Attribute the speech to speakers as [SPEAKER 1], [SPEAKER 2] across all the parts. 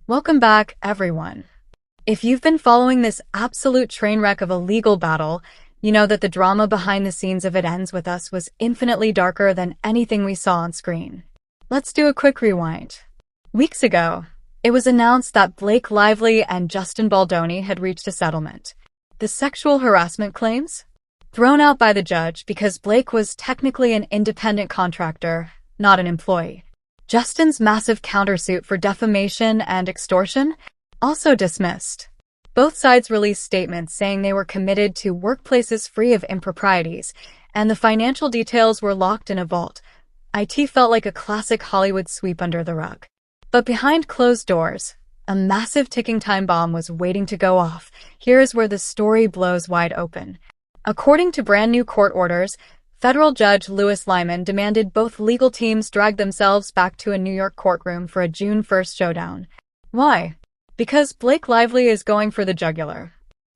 [SPEAKER 1] Welcome back, everyone. If you've been following this absolute train wreck of a legal battle, you know that the drama behind the scenes of It Ends With Us was infinitely darker than anything we saw on screen. Let's do a quick rewind. Weeks ago, it was announced that Blake Lively and Justin Baldoni had reached a settlement. The sexual harassment claims? Thrown out by the judge because Blake was technically an independent contractor, not an employee. Justin's massive countersuit for defamation and extortion? Also dismissed. Both sides released statements saying they were committed to workplaces free of improprieties, and the financial details were locked in a vault. It felt like a classic Hollywood sweep under the rug. But behind closed doors, a massive ticking time bomb was waiting to go off. Here is where the story blows wide open. According to brand new court orders, Federal Judge Louis Lyman demanded both legal teams drag themselves back to a New York courtroom for a June 1st showdown. Why? Because Blake Lively is going for the jugular.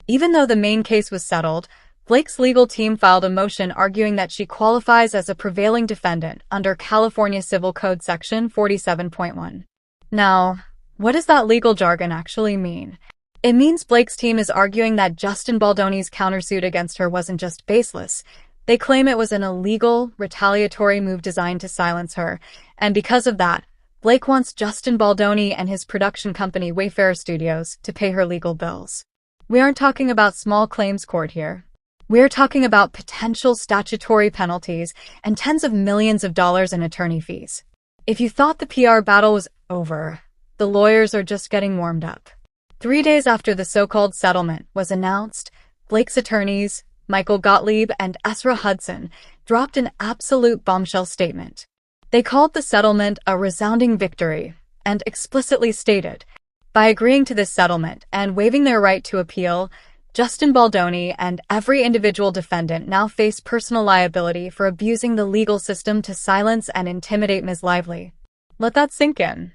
[SPEAKER 1] Even though the main case was settled, Blake's legal team filed a motion arguing that she qualifies as a prevailing defendant under California Civil Code Section 47.1. Now, what does that legal jargon actually mean? It means Blake's team is arguing that Justin Baldoni's countersuit against her wasn't just baseless. They claim it was an illegal, retaliatory move designed to silence her, and because of that, Blake wants Justin Baldoni and his production company Wayfarer Studios to pay her legal bills. We aren't talking about small claims court here. We're talking about potential statutory penalties and tens of millions of dollars in attorney fees. If you thought the PR battle was over, the lawyers are just getting warmed up. 3 days after the so-called settlement was announced, Blake's attorneys, Michael Gottlieb and Ezra Hudson, dropped an absolute bombshell statement. They called the settlement a resounding victory and explicitly stated, by agreeing to this settlement and waiving their right to appeal, Justin Baldoni and every individual defendant now face personal liability for abusing the legal system to silence and intimidate Ms. Lively. Let that sink in.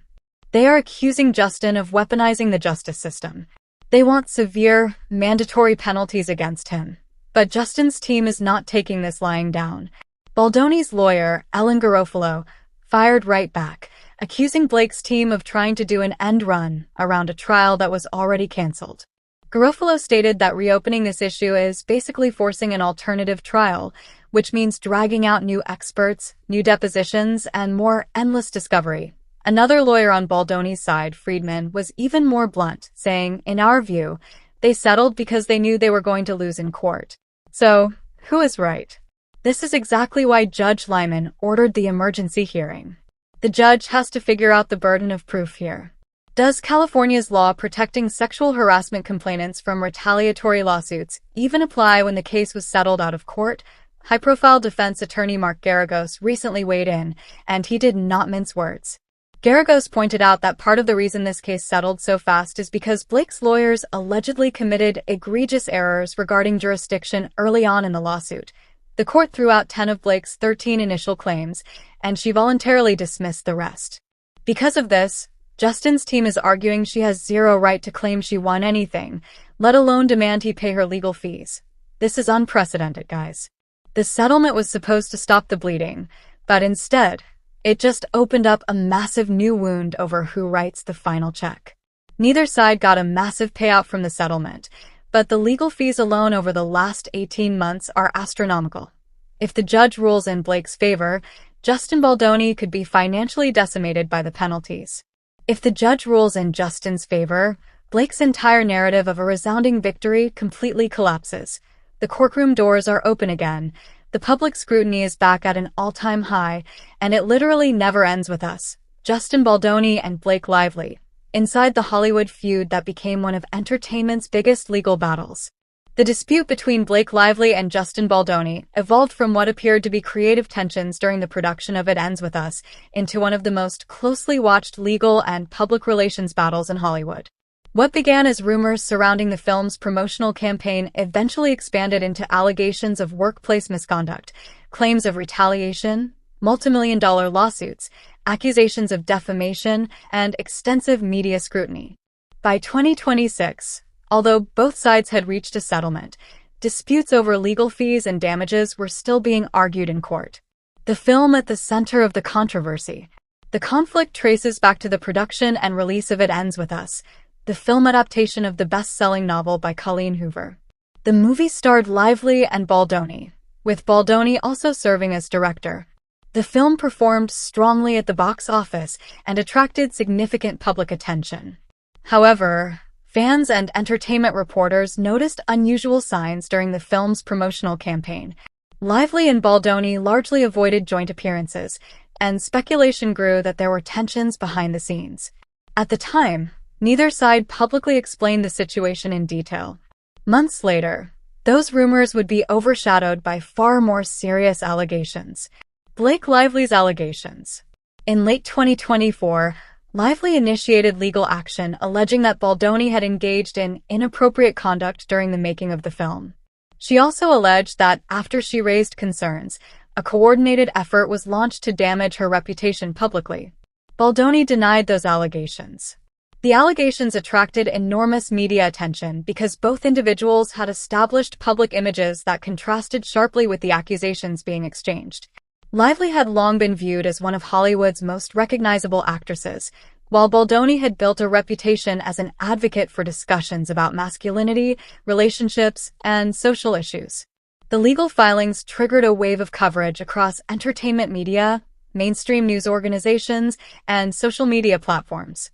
[SPEAKER 1] They are accusing Justin of weaponizing the justice system. They want severe, mandatory penalties against him. But Justin's team is not taking this lying down. Baldoni's lawyer, Ellen Garofalo, fired right back, accusing Blake's team of trying to do an end run around a trial that was already canceled. Garofalo stated that reopening this issue is basically forcing an alternative trial, which means dragging out new experts, new depositions, and more endless discovery. Another lawyer on Baldoni's side, Friedman, was even more blunt, saying, in our view, they settled because they knew they were going to lose in court. So, who is right? This is exactly why Judge Lyman ordered the emergency hearing. The judge has to figure out the burden of proof here. Does California's law protecting sexual harassment complainants from retaliatory lawsuits even apply when the case was settled out of court? High-profile defense attorney Mark Garagos recently weighed in, and he did not mince words. Garagos pointed out that part of the reason this case settled so fast is because Blake's lawyers allegedly committed egregious errors regarding jurisdiction early on in the lawsuit. The court threw out 10 of Blake's 13 initial claims, and she voluntarily dismissed the rest. Because of this, Justin's team is arguing she has zero right to claim she won anything, let alone demand he pay her legal fees. This is unprecedented, guys. The settlement was supposed to stop the bleeding, but instead, it just opened up a massive new wound over who writes the final check. Neither side got a massive payout from the settlement, but the legal fees alone over the last 18 months are astronomical. If the judge rules in Blake's favor, Justin Baldoni could be financially decimated by the penalties. If the judge rules in Justin's favor, Blake's entire narrative of a resounding victory completely collapses. The courtroom doors are open again. The public scrutiny is back at an all-time high, and it literally never ends with us, Justin Baldoni and Blake Lively, inside the Hollywood feud that became one of entertainment's biggest legal battles. The dispute between Blake Lively and Justin Baldoni evolved from what appeared to be creative tensions during the production of It Ends With Us into one of the most closely watched legal and public relations battles in Hollywood. What began as rumors surrounding the film's promotional campaign eventually expanded into allegations of workplace misconduct, claims of retaliation, multimillion-dollar lawsuits, accusations of defamation, and extensive media scrutiny. By 2026, although both sides had reached a settlement, disputes over legal fees and damages were still being argued in court. The film at the center of the controversy. The conflict traces back to the production and release of It Ends With Us, the film adaptation of the best-selling novel by Colleen Hoover. The movie starred Lively and Baldoni, with Baldoni also serving as director. The film performed strongly at the box office and attracted significant public attention. However, fans and entertainment reporters noticed unusual signs during the film's promotional campaign. Lively and Baldoni largely avoided joint appearances, and speculation grew that there were tensions behind the scenes. At the time, neither side publicly explained the situation in detail. Months later, those rumors would be overshadowed by far more serious allegations. Blake Lively's allegations. In late 2024, Lively initiated legal action alleging that Baldoni had engaged in inappropriate conduct during the making of the film. She also alleged that after she raised concerns, a coordinated effort was launched to damage her reputation publicly. Baldoni denied those allegations. The allegations attracted enormous media attention because both individuals had established public images that contrasted sharply with the accusations being exchanged. Lively had long been viewed as one of Hollywood's most recognizable actresses, while Baldoni had built a reputation as an advocate for discussions about masculinity, relationships, and social issues. The legal filings triggered a wave of coverage across entertainment media, mainstream news organizations, and social media platforms.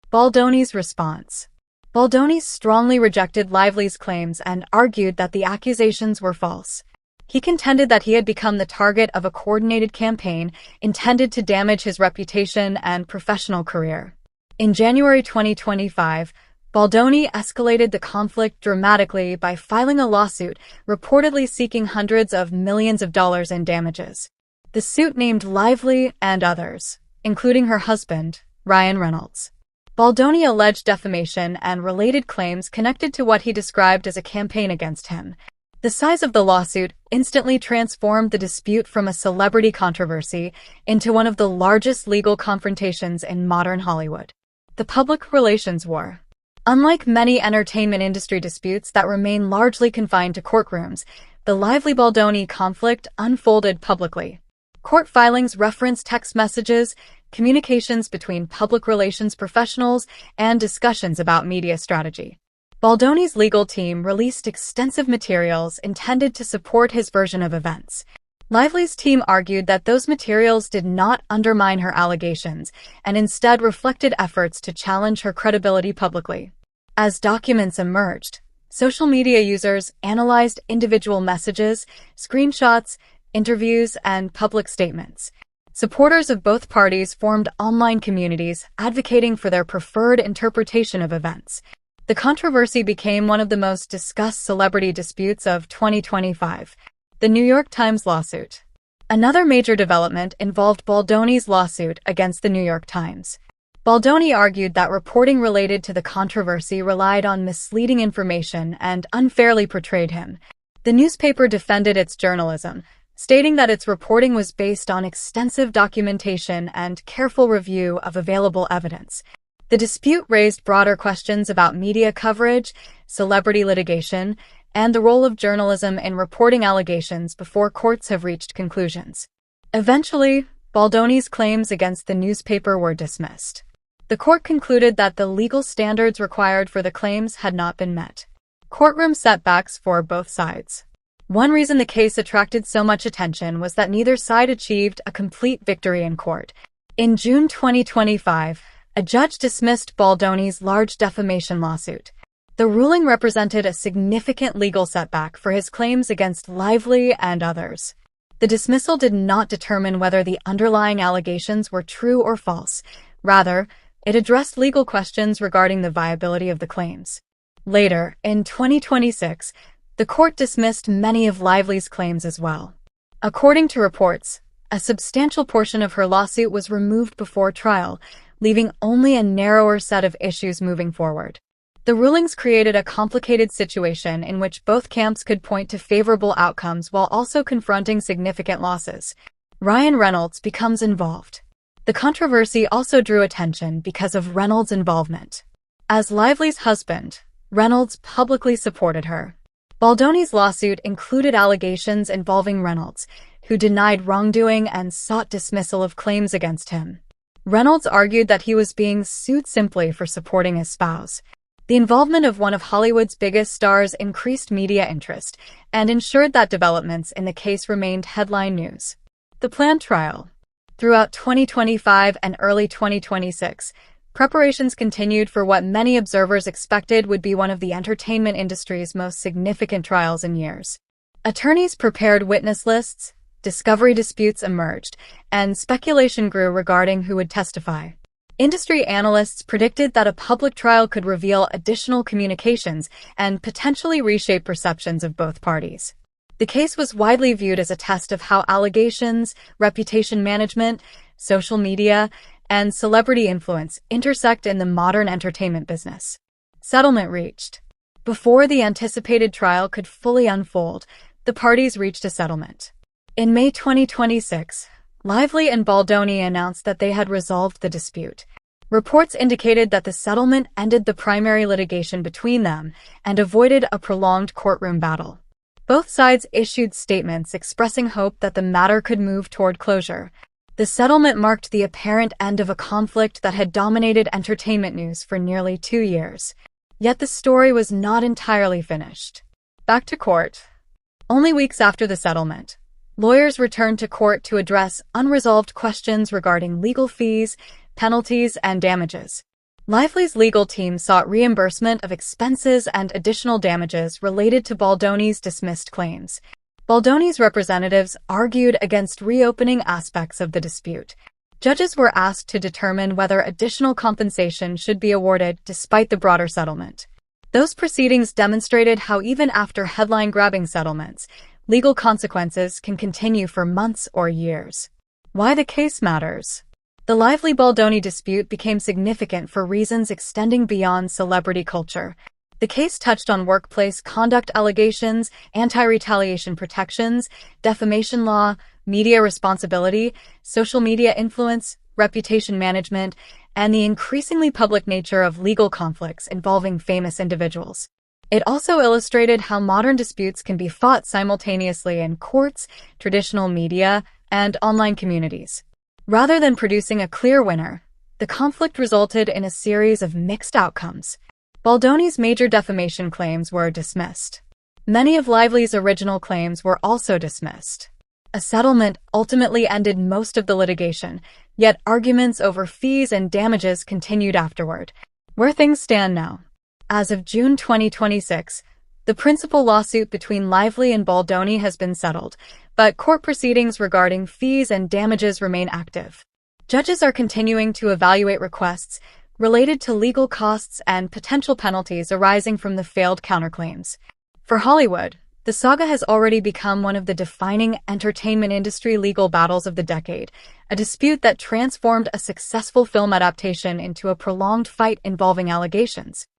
[SPEAKER 1] Baldoni's response. Baldoni strongly rejected Lively's claims and argued that the accusations were false. He contended that he had become the target of a coordinated campaign intended to damage his reputation and professional career. In January 2025, Baldoni escalated the conflict dramatically by filing a lawsuit reportedly seeking hundreds of millions of dollars in damages. The suit named Lively and others, including her husband, Ryan Reynolds. Baldoni alleged defamation and related claims connected to what he described as a campaign against him. The size of the lawsuit instantly transformed the dispute from a celebrity controversy into one of the largest legal confrontations in modern Hollywood. The public relations war. Unlike many entertainment industry disputes that remain largely confined to courtrooms, the Lively-Baldoni conflict unfolded publicly. Court filings reference text messages, communications between public relations professionals, and discussions about media strategy. Baldoni's legal team released extensive materials intended to support his version of events. Lively's team argued that those materials did not undermine her allegations and instead reflected efforts to challenge her credibility publicly. As documents emerged, social media users analyzed individual messages, screenshots, interviews, and public statements. Supporters of both parties formed online communities advocating for their preferred interpretation of events. The controversy became one of the most discussed celebrity disputes of 2025, the New York Times lawsuit. Another major development involved Baldoni's lawsuit against the New York Times. Baldoni argued that reporting related to the controversy relied on misleading information and unfairly portrayed him. The newspaper defended its journalism, stating that its reporting was based on extensive documentation and careful review of available evidence. The dispute raised broader questions about media coverage, celebrity litigation, and the role of journalism in reporting allegations before courts have reached conclusions. Eventually, Baldoni's claims against the newspaper were dismissed. The court concluded that the legal standards required for the claims had not been met. Courtroom setbacks for both sides. One reason the case attracted so much attention was that neither side achieved a complete victory in court. In June 2025, a judge dismissed Baldoni's large defamation lawsuit. The ruling represented a significant legal setback for his claims against Lively and others. The dismissal did not determine whether the underlying allegations were true or false. Rather, it addressed legal questions regarding the viability of the claims. Later, in 2026, the court dismissed many of Lively's claims as well. According to reports, a substantial portion of her lawsuit was removed before trial, leaving only a narrower set of issues moving forward. The rulings created a complicated situation in which both camps could point to favorable outcomes while also confronting significant losses. Ryan Reynolds becomes involved. The controversy also drew attention because of Reynolds' involvement. As Lively's husband, Reynolds publicly supported her. Baldoni's lawsuit included allegations involving Reynolds, who denied wrongdoing and sought dismissal of claims against him. Reynolds argued that he was being sued simply for supporting his spouse. The involvement of one of Hollywood's biggest stars increased media interest and ensured that developments in the case remained headline news. The planned trial. Throughout 2025 and early 2026, preparations continued for what many observers expected would be one of the entertainment industry's most significant trials in years. Attorneys prepared witness lists, discovery disputes emerged, and speculation grew regarding who would testify. Industry analysts predicted that a public trial could reveal additional communications and potentially reshape perceptions of both parties. The case was widely viewed as a test of how allegations, reputation management, social media, and celebrity influence intersect in the modern entertainment business. Settlement reached. Before the anticipated trial could fully unfold, the parties reached a settlement. In May 2026, Lively and Baldoni announced that they had resolved the dispute. Reports indicated that the settlement ended the primary litigation between them and avoided a prolonged courtroom battle. Both sides issued statements expressing hope that the matter could move toward closure. The settlement marked the apparent end of a conflict that had dominated entertainment news for nearly 2 years. Yet the story was not entirely finished. Back to court. Only weeks after the settlement, lawyers returned to court to address unresolved questions regarding legal fees, penalties, and damages. Lively's legal team sought reimbursement of expenses and additional damages related to Baldoni's dismissed claims. Baldoni's representatives argued against reopening aspects of the dispute. Judges were asked to determine whether additional compensation should be awarded despite the broader settlement. Those proceedings demonstrated how even after headline-grabbing settlements, legal consequences can continue for months or years. Why the case matters. The Lively-Baldoni dispute became significant for reasons extending beyond celebrity culture. The case touched on workplace conduct allegations, anti-retaliation protections, defamation law, media responsibility, social media influence, reputation management, and the increasingly public nature of legal conflicts involving famous individuals. It also illustrated how modern disputes can be fought simultaneously in courts, traditional media, and online communities. Rather than producing a clear winner, the conflict resulted in a series of mixed outcomes. Baldoni's major defamation claims were dismissed. Many of Lively's original claims were also dismissed. A settlement ultimately ended most of the litigation, yet arguments over fees and damages continued afterward. Where things stand now. As of June 2026, the principal lawsuit between Lively and Baldoni has been settled, but court proceedings regarding fees and damages remain active. Judges are continuing to evaluate requests related to legal costs and potential penalties arising from the failed counterclaims. For Hollywood, the saga has already become one of the defining entertainment industry legal battles of the decade, a dispute that transformed a successful film adaptation into a prolonged fight involving allegations.